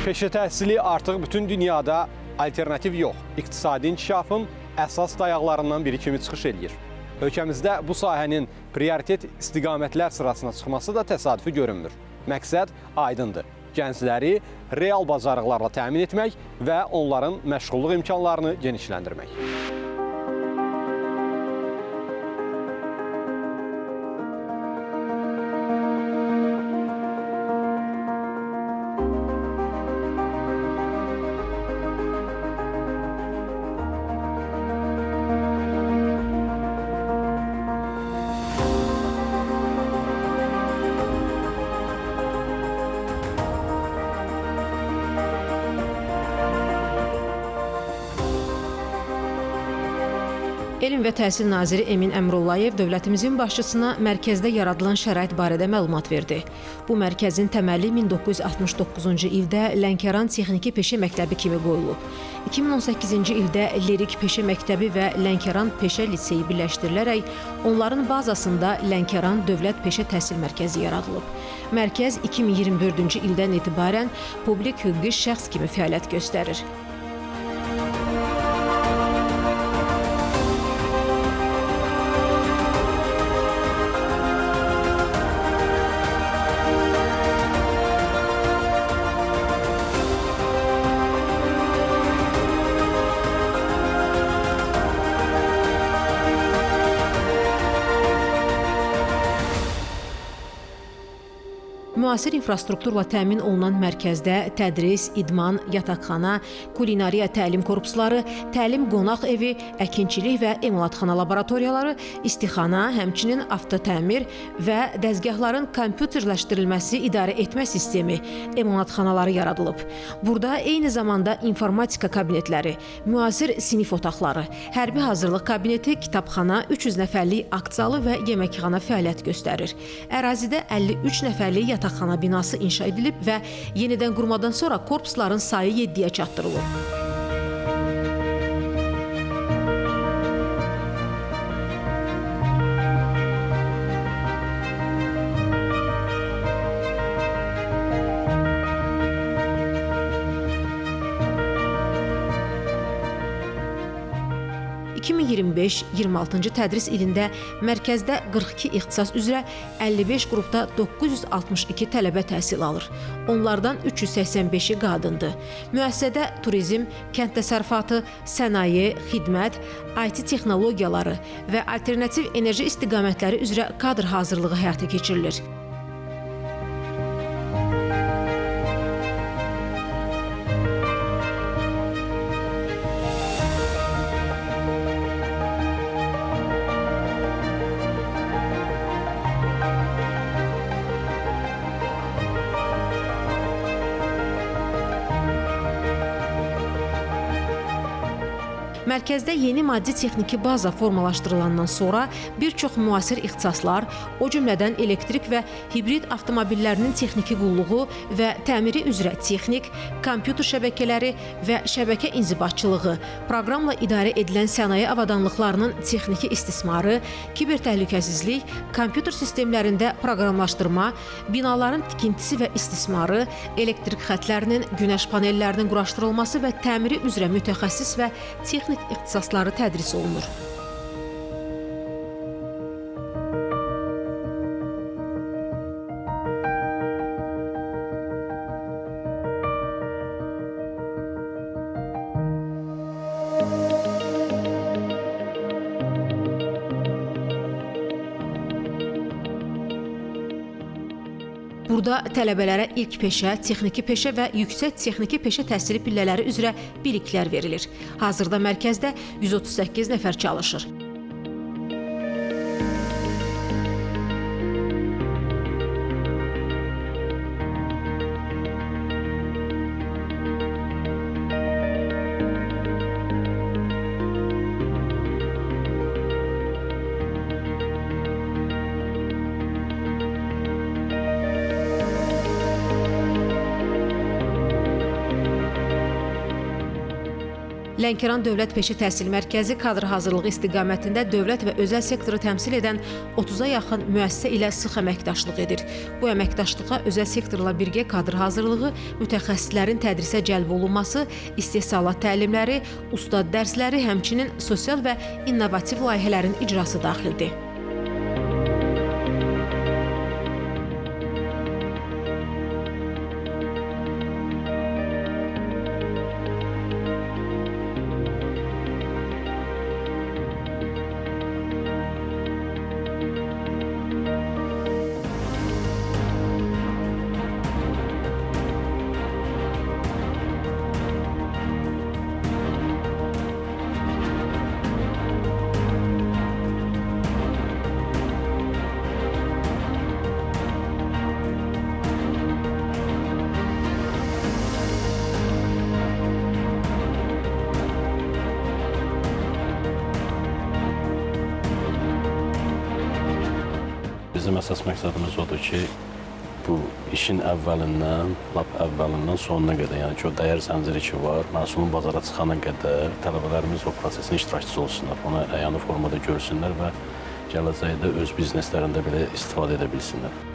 Peşə təhsili artıq bütün dünyada alternativ yox, iqtisadi inkişafın əsas dayaqlarından biri kimi çıxış edir. Ölkəmizdə bu sahənin prioritet istiqamətlər sırasına çıxması da təsadüfi görünmür. Məqsəd aydındır. Gəncləri real bacarıqlarla təmin etmək və onların məşğulluq imkanlarını genişləndirmək. Elm və Təhsil naziri Emin Əmrullayev dövlətimizin başçısına mərkəzdə yaradılan şərait barədə məlumat verdi. Bu mərkəzin təməli 1969-cu ildə Lənkəran Texniki Peşə Məktəbi kimi qoyulub. 2018-ci ildə Lerik Peşə Məktəbi və Lənkəran Peşə Liseyi birləşdirilərək onların bazasında Lənkəran Dövlət Peşə Təhsil Mərkəzi yaradılıb. Mərkəz 2024-cü ildən etibarən publik hüquqi şəxs kimi fəaliyyət göstərir. Müasir infrastrukturla təmin olunan mərkəzdə tədris, idman, yataqxana, kulinariya təlim korpusları, təlim qonaq evi, əkinçilik və emalatxana laboratoriyaları, istixana, həmçinin avtotəmir və dəzgahların kompüterləşdirilməsi idarə etmə sistemi, emalatxanaları yaradılıb. Burada eyni zamanda informatika kabinetləri, müasir sinif otaqları, hərbi hazırlıq kabineti, kitabxana, 300 nəfərlik akt zalı və yeməkxana fəaliyyət göstərir. Ərazidə 53 nəfərlik yataqxana binası inşa edilib və yenidən qurmadan sonra korpusların sayı 7-yə çatdırılıb. (2025-26-cı tədris ilində mərkəzdə 42 ixtisas üzrə 55 qrupda 962 tələbə təhsil alır. Onlardan 385-i qadındır. Müəssisədə turizm, kənd təsərrüfatı, sənaye, xidmət, IT texnologiyaları və alternativ enerji istiqamətləri üzrə kadr hazırlığı həyata keçirilir. Mərkəzdə yeni maddi-texniki baza formalaşdırılandan sonra bir çox müasir ixtisaslar, o cümlədən elektrik və hibrid avtomobillərinin texniki qulluğu və təmiri üzrə texnik, kompüter şəbəkələri və şəbəkə inzibatçılığı, proqramla idarə edilən sənaye avadanlıqlarının texniki istismarı, kiber təhlükəsizlik, kompüter sistemlərində proqramlaşdırma, binaların tikintisi və istismarı, elektrik xətlərinin, günəş panellərinin quraşdırılması və təmiri üzrə mütəxəssis və texnik ixtisasları tədris olunur. Burada tələbələrə ilk peşə, texniki peşə və yüksək texniki peşə təhsili pillələri üzrə biliklər verilir. Hazırda mərkəzdə 138 nəfər çalışır. Lənkəran Dövlət Peşə Təhsil Mərkəzi kadr hazırlığı istiqamətində dövlət və özəl sektoru təmsil edən 30-a yaxın müəssisə ilə sıx əməkdaşlıq edir. Bu əməkdaşlığa özəl sektorla birgə kadr hazırlığı, mütəxəssislərin tədrisə cəlb olunması, istehsalat təlimləri, ustad dərsləri, həmçinin sosial və innovativ layihələrin icrası daxildir. Bizim əsas məqsədimiz odur ki, bu işin əvvəlindən, lap əvvəlindən sonuna qədər, yəni ki, o dəyər zənciri ki var, məhsulun bazara çıxana qədər tələbələrimiz o prosesin iştirakçısı olsunlar, onu əyani formada görsünlər və gələcəkdə öz bizneslərində belə istifadə edə bilsinlər.